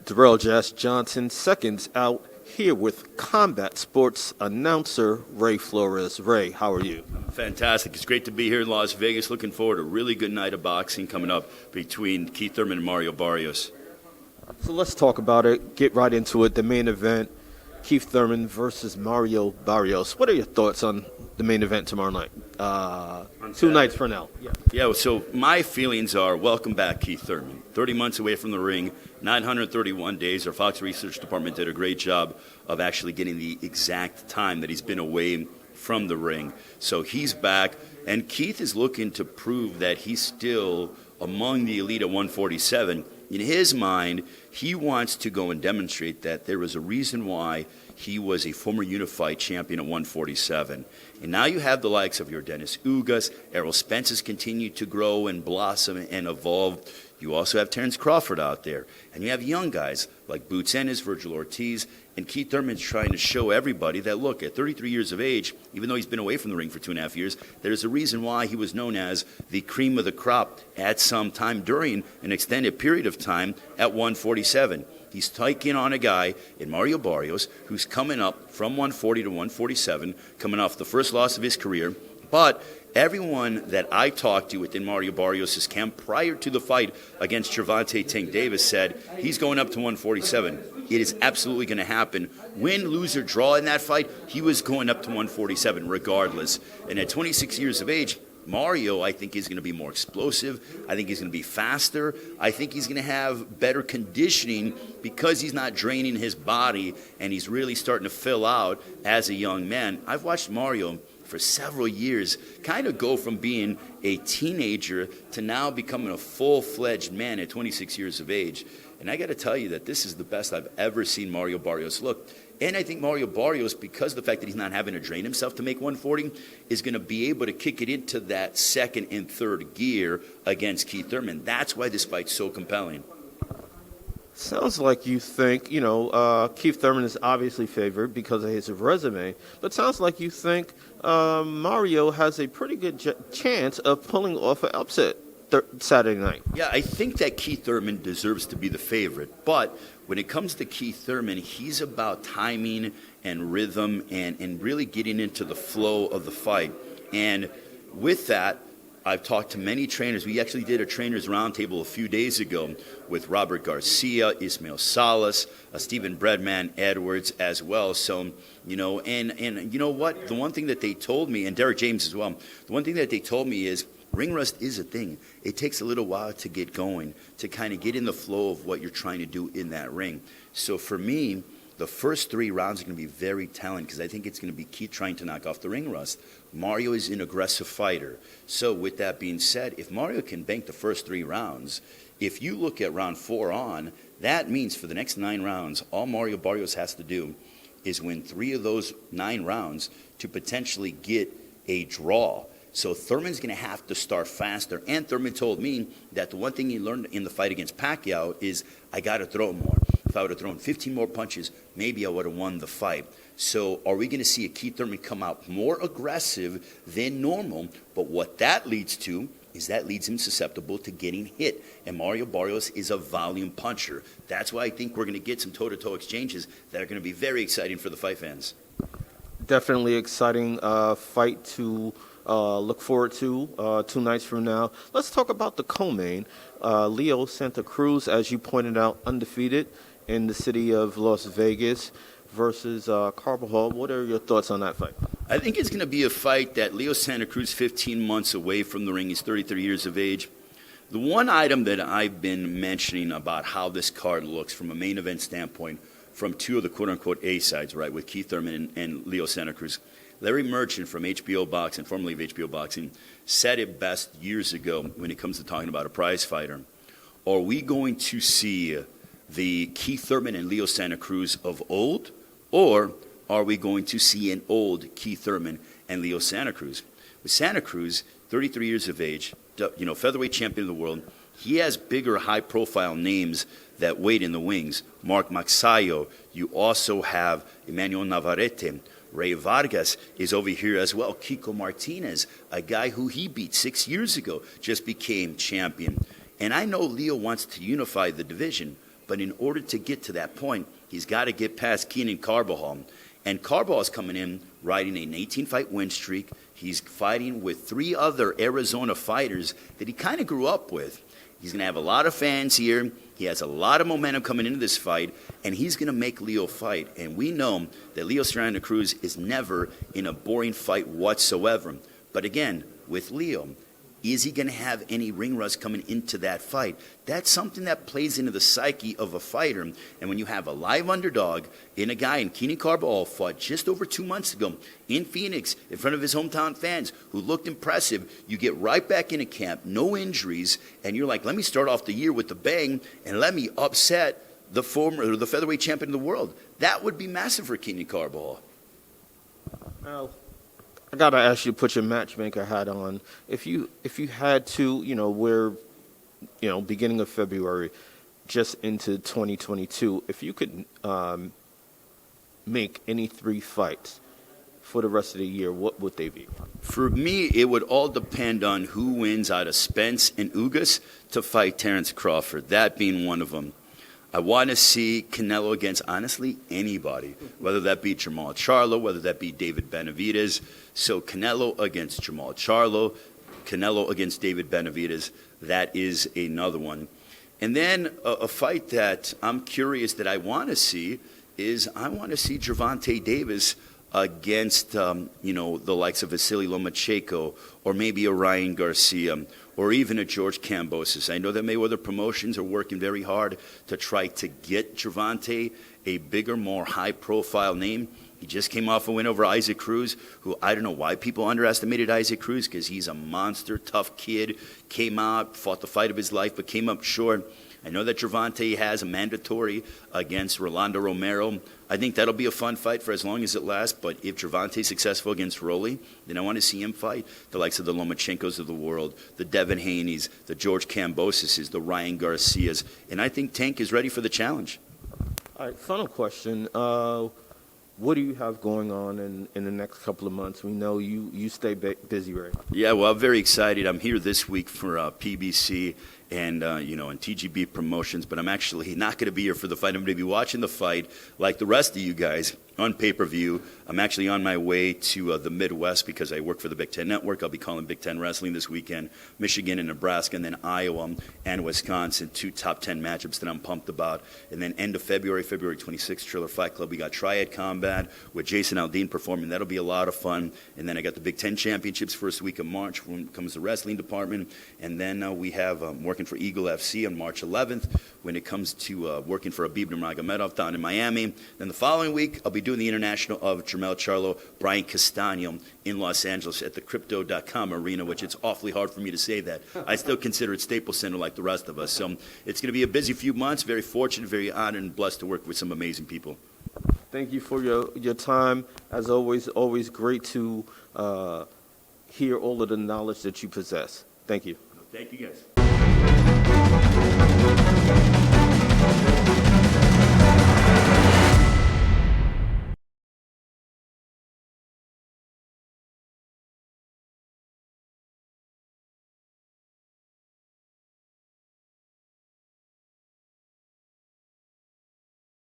Darrell Jazz Johnson, Seconds Out, here with combat sports announcer Ray Flores. Ray, how are you? Fantastic. It's great to be here in Las Vegas. Looking forward to a really good night of boxing coming up between Keith Thurman and Mario Barrios. So let's talk about it. Get right into it. The main event, Keith Thurman versus Mario Barrios. What are your thoughts on the main event tomorrow night? 2 nights from now. Yeah, so my feelings are, welcome back, Keith Thurman. 30 months away from the ring, 931 days. Our Fox Research Department did a great job of actually getting the exact time that he's been away from the ring. So he's back, and Keith is looking to prove that he's still among the elite at 147. In his mind, he wants to go and demonstrate that there was a reason why he was a former unified champion at 147. And now you have the likes of your Dennis Ugas, Errol Spence has continued to grow and blossom and evolve. You also have Terrence Crawford out there. And you have young guys like Boots Ennis, Virgil Ortiz, and Keith Thurman's trying to show everybody that, look, at 33 years of age, even though he's been away from the ring for 2.5 years, there's a reason why he was known as the cream of the crop at some time during an extended period of time at 147. He's taking on a guy in Mario Barrios who's coming up from 140 to 147, coming off the first loss of his career. But everyone that I talked to within Mario Barrios' camp prior to the fight against Gervonta Tank Davis said he's going up to 147. It is absolutely going to happen. Win, lose, or draw in that fight, he was going up to 147 regardless. And at 26 years of age, Mario, I think, is going to be more explosive. I think he's going to be faster. I think he's going to have better conditioning because he's not draining his body and he's really starting to fill out as a young man. I've watched Mario for several years kind of go from being a teenager to now becoming a full-fledged man at 26 years of age. And I got to tell you that this is the best I've ever seen Mario Barrios look. And I think Mario Barrios, because of the fact that he's not having to drain himself to make 140, is going to be able to kick it into that second and third gear against Keith Thurman. That's why this fight's so compelling. Sounds like you think, Keith Thurman is obviously favored because of his resume, but sounds like you think Mario has a pretty good chance of pulling off an upset Saturday night. Yeah, I think that Keith Thurman deserves to be the favorite, but when it comes to Keith Thurman, he's about timing and rhythm and really getting into the flow of the fight. And with that, I've talked to many trainers. We actually did a trainers roundtable a few days ago with Robert Garcia, Ismail Salas, Stephen Breadman Edwards as well. So, and you know what? The one thing that they told me, and Derek James as well, the one thing that they told me is ring rust is a thing. It takes a little while to get going, to kind of get in the flow of what you're trying to do in that ring. So for me, the first 3 rounds are going to be very telling because I think it's going to be Keith trying to knock off the ring rust. Mario is an aggressive fighter. So with that being said, if Mario can bank the first 3 rounds, if you look at round 4 on, that means for the next 9 rounds, all Mario Barrios has to do is win 3 of those 9 rounds to potentially get a draw. So Thurman's going to have to start faster. And Thurman told me that the one thing he learned in the fight against Pacquiao is I got to throw more. If I would have thrown 15 more punches, maybe I would have won the fight. So are we going to see a Keith Thurman come out more aggressive than normal? But what that leads to is that leads him susceptible to getting hit. And Mario Barrios is a volume puncher. That's why I think we're going to get some toe-to-toe exchanges that are going to be very exciting for the fight fans. Definitely exciting fight to look forward to 2 nights from now. Let's talk about the co-main. Leo Santa Cruz, as you pointed out, undefeated in the city of Las Vegas versus Carbajal. What are your thoughts on that fight? I think it's going to be a fight that Leo Santa Cruz, 15 months away from the ring. He's 33 years of age. The one item that I've been mentioning about how this card looks from a main event standpoint from 2 of the quote-unquote A-sides, right, with Keith Thurman and Leo Santa Cruz. Larry Merchant from HBO Boxing, formerly of HBO Boxing, said it best years ago when it comes to talking about a prize fighter. Are we going to see the Keith Thurman and Leo Santa Cruz of old, or are we going to see an old Keith Thurman and Leo Santa Cruz? With Santa Cruz, 33 years of age, featherweight champion of the world, he has bigger high-profile names that wait in the wings. Mark Maxayo. You also have Emmanuel Navarrete. Ray Vargas is over here as well. Kiko Martinez, a guy who he beat 6 years ago, just became champion. And I know Leo wants to unify the division, But in order to get to that point, he's got to get past Keenan Carbajal. And Carbajal's coming in riding an 18-fight win streak. He's fighting with 3 other Arizona fighters that he kind of grew up with. He's going to have a lot of fans here. He has a lot of momentum coming into this fight, and he's going to make Leo fight. And we know that Leo Santa Cruz is never in a boring fight whatsoever. But again, with Leo, is he going to have any ring rust coming into that fight? That's something that plays into the psyche of a fighter. And when you have a live underdog in a guy, and Keenan Carbajal fought just over 2 months ago in Phoenix in front of his hometown fans who looked impressive, you get right back into camp, no injuries, and you're like, let me start off the year with a bang and let me upset the featherweight champion of the world. That would be massive for Keenan Carbajal. Now, I gotta ask you to put your matchmaker hat on. If you had to, we're, beginning of February, just into 2022. If you could make any 3 fights for the rest of the year, what would they be? For me, it would all depend on who wins out of Spence and Ugas to fight Terrence Crawford. That being one of them. I want to see Canelo against, honestly, anybody, whether that be Jamal Charlo, whether that be David Benavidez. So Canelo against Jamal Charlo, Canelo against David Benavidez, that is another one. And then a fight that I'm curious that I want to see is I want to see Gervonta Davis against, the likes of Vasily Lomachenko or maybe a Ryan Garcia or even a George Kambosos. I know that Mayweather Promotions are working very hard to try to get Gervonta a bigger, more high-profile name. He just came off a win over Isaac Cruz, who I don't know why people underestimated Isaac Cruz because he's a monster, tough kid, came out, fought the fight of his life, but came up short. I know that Gervonta has a mandatory against Rolando Romero. I think that'll be a fun fight for as long as it lasts, but if Gervonta is successful against Rolly, then I want to see him fight the likes of the Lomachenkos of the world, the Devin Haney's, the George Kamboses, the Ryan Garcias, and I think Tank is ready for the challenge. All right, final question. What do you have going on in the next couple of months? We know you stay busy, right? Yeah, well, I'm very excited. I'm here this week for PBC and TGB Promotions, but I'm actually not going to be here for the fight. I'm going to be watching the fight like the rest of you guys on pay-per-view. I'm actually on my way to the Midwest because I work for the Big Ten Network. I'll be calling Big Ten Wrestling this weekend, Michigan and Nebraska, and then Iowa and Wisconsin, 2 top 10 matchups that I'm pumped about. And then end of February 26th, Triller Fight Club, we got Triad Combat with Jason Aldean performing. That'll be a lot of fun. And then I got the Big Ten Championships first week of March when it comes to the wrestling department. And then we have working for Eagle FC on March 11th when it comes to working for Abib Nurmagomedov down in Miami. Then the following week, I'll be doing the International of Jermel Charlo, Brian Castano in Los Angeles at the Crypto.com arena, which it's awfully hard for me to say that. I still consider it Staples Center like the rest of us. So it's going to be a busy few months. Very fortunate, very honored, and blessed to work with some amazing people. Thank you for your time. As always great to hear all of the knowledge that you possess. Thank you. Thank you, guys.